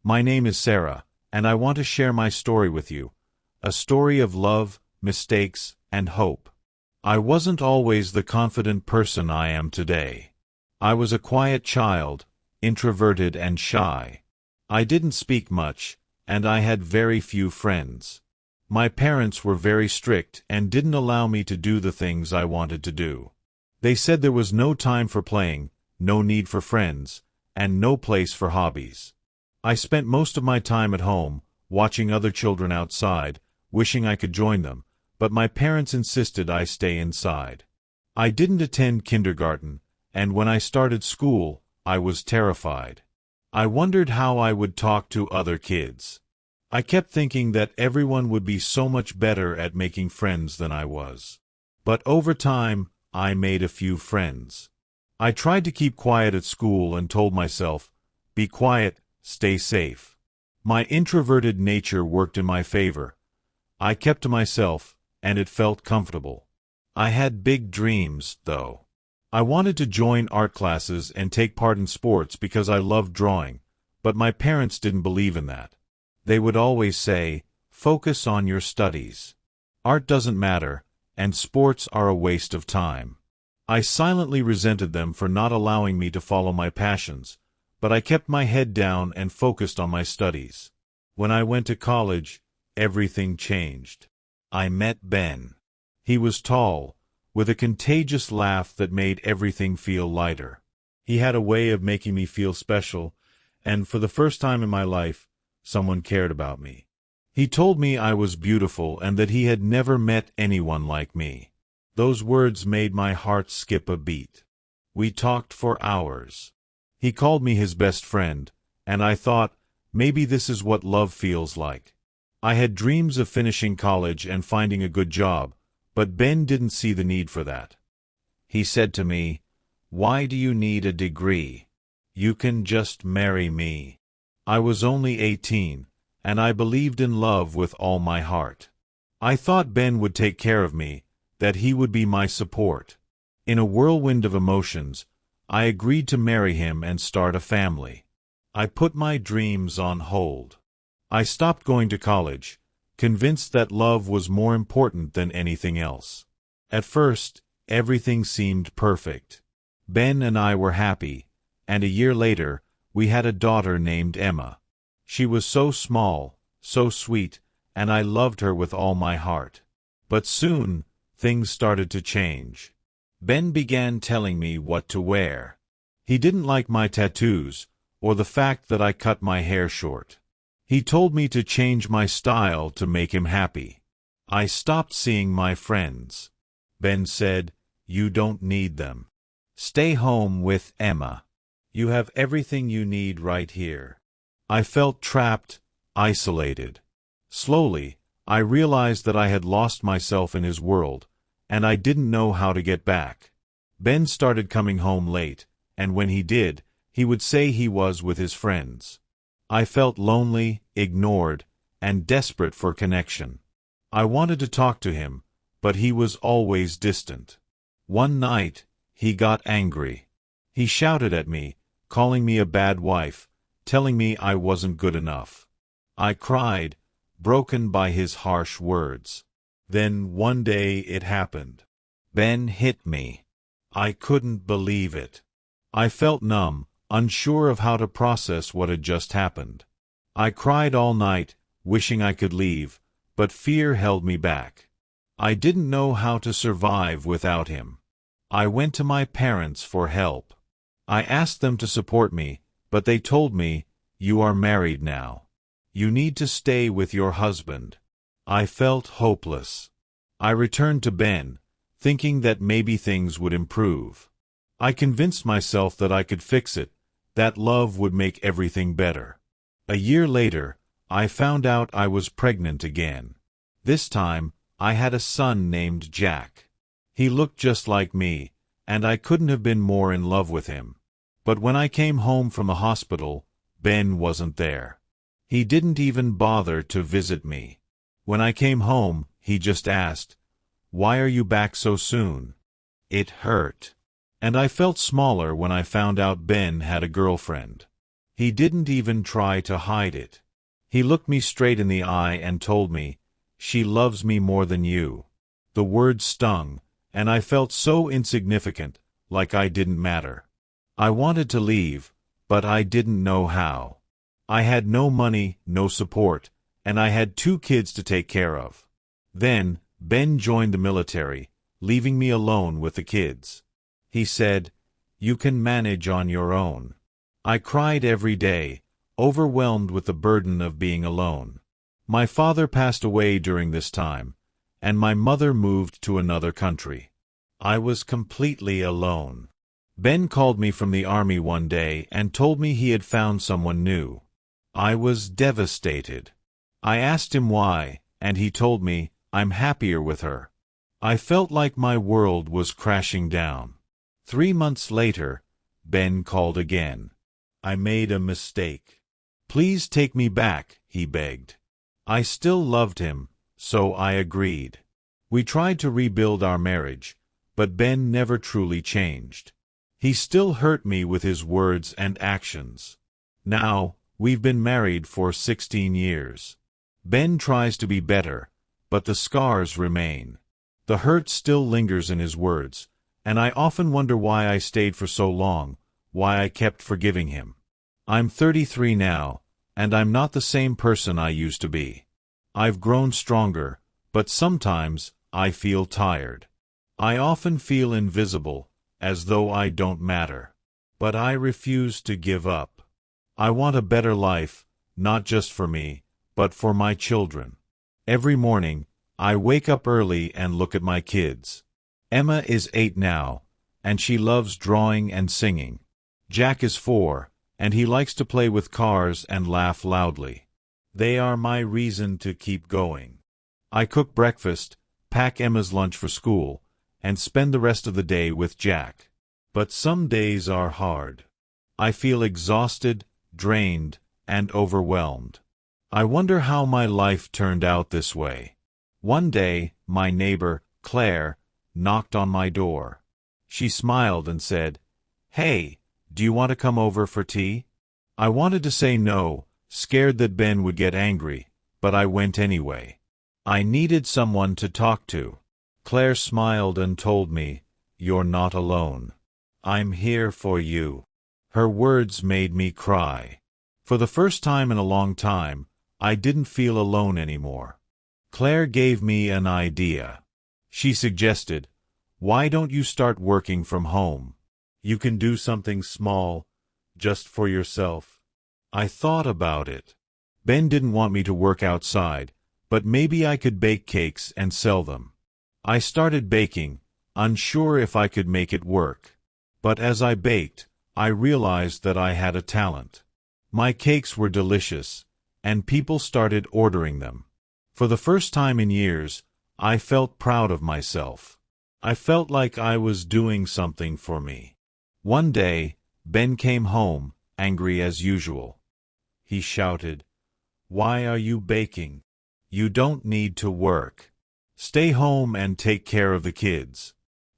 My name is Sarah, and I want to share my story with you. A story of love, mistakes, and hope. I wasn't always the confident person I am today. I was a quiet child, introverted and shy. I didn't speak much, and I had very few friends. My parents were very strict and didn't allow me to do the things I wanted to do. They said there was no time for playing, no need for friends, and no place for hobbies. I spent most of my time at home, watching other children outside, wishing I could join them, but my parents insisted I stay inside. I didn't attend kindergarten, and when I started school, I was terrified. I wondered how I would talk to other kids. I kept thinking that everyone would be so much better at making friends than I was. But over time, I made a few friends. I tried to keep quiet at school and told myself, "Be quiet, stay safe." My introverted nature worked in my favor. I kept to myself, and it felt comfortable. I had big dreams, though. I wanted to join art classes and take part in sports because I loved drawing, but my parents didn't believe in that. They would always say, "Focus on your studies. Art doesn't matter, and sports are a waste of time." I silently resented them for not allowing me to follow my passions, but I kept my head down and focused on my studies. When I went to college, everything changed. I met Ben. He was tall, with a contagious laugh that made everything feel lighter. He had a way of making me feel special, and for the first time in my life, someone cared about me. He told me I was beautiful and that he had never met anyone like me. Those words made my heart skip a beat. We talked for hours. He called me his best friend, and I thought, maybe this is what love feels like. I had dreams of finishing college and finding a good job, but Ben didn't see the need for that. He said to me, "Why do you need a degree? You can just marry me." I was only 18, and I believed in love with all my heart. I thought Ben would take care of me, that he would be my support. In a whirlwind of emotions, I agreed to marry him and start a family. I put my dreams on hold. I stopped going to college, convinced that love was more important than anything else. At first, everything seemed perfect. Ben and I were happy, and a year later, we had a daughter named Emma. She was so small, so sweet, and I loved her with all my heart. But soon, things started to change. Ben began telling me what to wear. He didn't like my tattoos, or the fact that I cut my hair short. He told me to change my style to make him happy. I stopped seeing my friends. Ben said, "You don't need them. Stay home with Emma. You have everything you need right here." I felt trapped, isolated. Slowly, I realized that I had lost myself in his world, and I didn't know how to get back. Ben started coming home late, and when he did, he would say he was with his friends. I felt lonely, ignored, and desperate for connection. I wanted to talk to him, but he was always distant. One night, he got angry. He shouted at me, calling me a bad wife, telling me I wasn't good enough. I cried, broken by his harsh words. Then one day it happened. Ben hit me. I couldn't believe it. I felt numb, unsure of how to process what had just happened. I cried all night, wishing I could leave, but fear held me back. I didn't know how to survive without him. I went to my parents for help. I asked them to support me, but they told me, "You are married now. You need to stay with your husband." I felt hopeless. I returned to Ben, thinking that maybe things would improve. I convinced myself that I could fix it, that love would make everything better. A year later, I found out I was pregnant again. This time, I had a son named Jack. He looked just like me, and I couldn't have been more in love with him. But when I came home from the hospital, Ben wasn't there. He didn't even bother to visit me. When I came home, he just asked, "Why are you back so soon?" It hurt. And I felt smaller when I found out Ben had a girlfriend. He didn't even try to hide it. He looked me straight in the eye and told me, "She loves me more than you." The words stung, and I felt so insignificant, like I didn't matter. I wanted to leave, but I didn't know how. I had no money, no support, and I had 2 kids to take care of. Then, Ben joined the military, leaving me alone with the kids. He said, "You can manage on your own." I cried every day, overwhelmed with the burden of being alone. My father passed away during this time, and my mother moved to another country. I was completely alone. Ben called me from the army one day and told me he had found someone new. I was devastated. I asked him why, and he told me, "I'm happier with her." I felt like my world was crashing down. 3 months later, Ben called again. "I made a mistake. Please take me back," he begged. I still loved him, so I agreed. We tried to rebuild our marriage, but Ben never truly changed. He still hurt me with his words and actions. Now, we've been married for 16 years. Ben tries to be better, but the scars remain. The hurt still lingers in his words, and I often wonder why I stayed for so long, why I kept forgiving him. I'm 33 now, and I'm not the same person I used to be. I've grown stronger, but sometimes I feel tired. I often feel invisible, as though I don't matter. But I refuse to give up. I want a better life, not just for me, but for my children. Every morning, I wake up early and look at my kids. Emma is 8 now, and she loves drawing and singing. Jack is 4, and he likes to play with cars and laugh loudly. They are my reason to keep going. I cook breakfast, pack Emma's lunch for school, and spend the rest of the day with Jack. But some days are hard. I feel exhausted, drained, and overwhelmed. I wonder how my life turned out this way. One day, my neighbor, Claire, knocked on my door. She smiled and said, "Hey, do you want to come over for tea?" I wanted to say no, scared that Ben would get angry, but I went anyway. I needed someone to talk to. Claire smiled and told me, "You're not alone. I'm here for you." Her words made me cry. For the first time in a long time, I didn't feel alone anymore. Claire gave me an idea. She suggested, "Why don't you start working from home? You can do something small, just for yourself." I thought about it. Ben didn't want me to work outside, but maybe I could bake cakes and sell them. I started baking, unsure if I could make it work. But as I baked, I realized that I had a talent. My cakes were delicious, and people started ordering them. For the first time in years, I felt proud of myself. I felt like I was doing something for me. One day, Ben came home, angry as usual. He shouted, "Why are you baking? You don't need to work. Stay home and take care of the kids."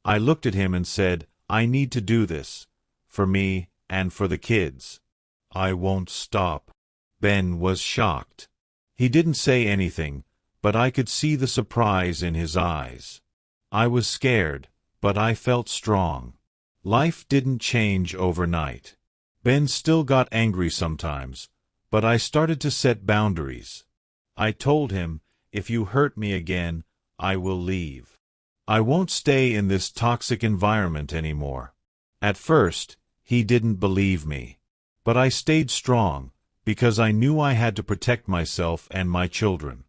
I looked at him and said, "I need to do this, for me and for the kids. I won't stop." Ben was shocked. He didn't say anything, but I could see the surprise in his eyes. I was scared, but I felt strong. Life didn't change overnight. Ben still got angry sometimes, but I started to set boundaries. I told him, "If you hurt me again, I will leave. I won't stay in this toxic environment anymore." At first, he didn't believe me. But I stayed strong, because I knew I had to protect myself and my children.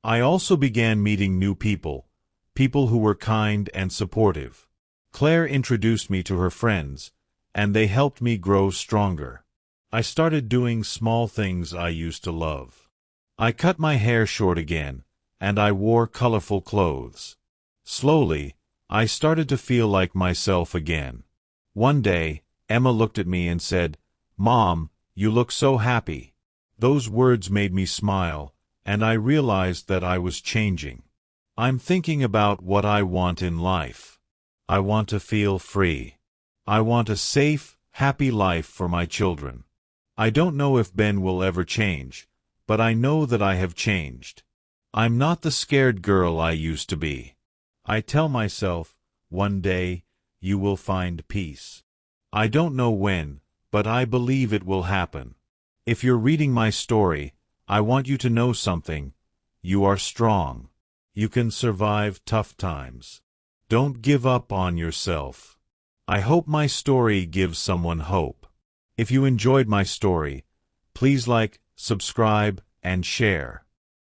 I also began meeting new people, people who were kind and supportive. Claire introduced me to her friends, and they helped me grow stronger. I started doing small things I used to love. I cut my hair short again, and I wore colorful clothes. Slowly, I started to feel like myself again. One day, Emma looked at me and said, "Mom, you look so happy." Those words made me smile, and I realized that I was changing. I'm thinking about what I want in life. I want to feel free. I want a safe, happy life for my children. I don't know if Ben will ever change, but I know that I have changed. I'm not the scared girl I used to be. I tell myself, one day, you will find peace. I don't know when, but I believe it will happen. If you're reading my story, I want you to know something. You are strong. You can survive tough times. Don't give up on yourself. I hope my story gives someone hope. If you enjoyed my story, please like, subscribe, and share.